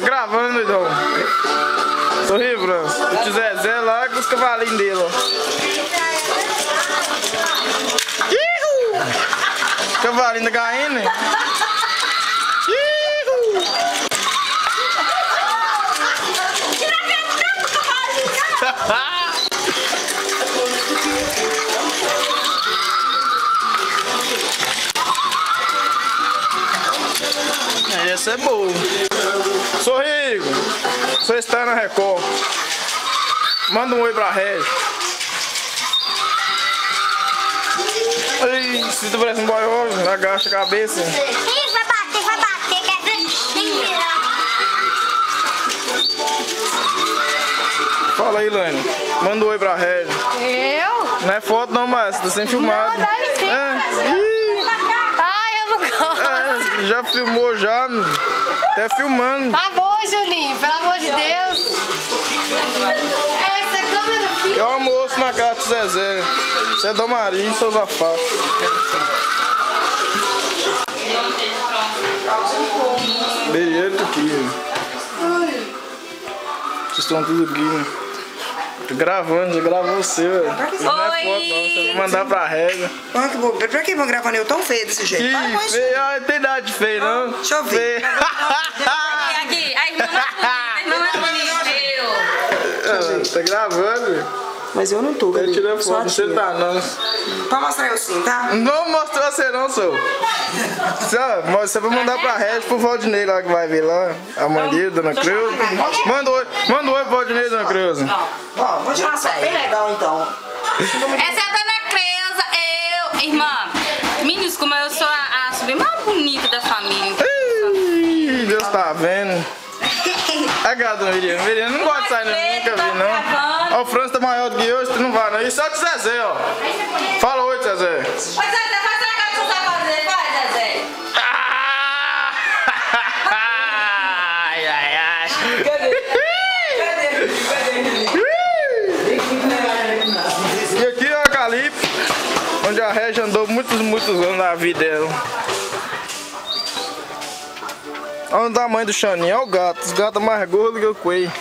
gravando, doidão. Sorri, Bruno. O tio Zezé lá com os cavalinhos dele, ó. Cavalinho da Gaine. Essa é boa. Sorrigo. Você está na Record. Manda um oi pra Regi. Ai, se tu parece um boiolo, agacha a cabeça. Ih, vai bater, quer ver? Tem que virar. Fala aí, Lane. Manda um oi pra Regi. Eu? Não é foto não, mas tá sem filmado. Não, dá licença. Ai, eu não gosto. Já filmou já, até filmando. Tá bom, Julinho, pelo amor de Deus. Essa câmera fica. É o almoço na casa do Zezé. Você é da Maria, seus afados. Beijo aqui. Vocês estão tudo aqui, né? Tô gravando, já gravou você, velho. Não é foto não, você vai mandar pra Regi. Pra que vão gravar eu tão feio desse jeito? Ih, feio, não tem nada de feio, não. Deixa eu ver. Aqui, a irmã mais bonita, Tá gravando? Mas eu não tô, Tá Gabi. tirando Só a foto, você tia. tá não. Pode mostrar eu sim, tá? Não mostrou você não, senhor. Você vai mandar pra Regi, pro Valdinei lá que vai vir lá. A mãe dele, Dona Creuza. Manda um oi pro Valdinei, Dona Creuza. Ó, vou tirar uma foto bem legal então. Essa é a Dona Creuza, irmã. Meninos, como eu sou a sobrinha mais bonita da família. Ih, Deus tá vendo. A gata do Miriam. Miriam não gosta de sair, nunca vi não. Ó, o França tá maior do que eu, tu não vai não. Isso é o de Zezé, ó. Fala oi, Zezé. Oi, Zezé, faz a cara que você tá fazendo, vai, Zezé. Ai, ai, ai. E aqui é a Calipe, onde a Regi andou muitos anos na vida dela. Olha o tamanho do Xaninho, olha o gato. Os gatos mais gordos que o coelho.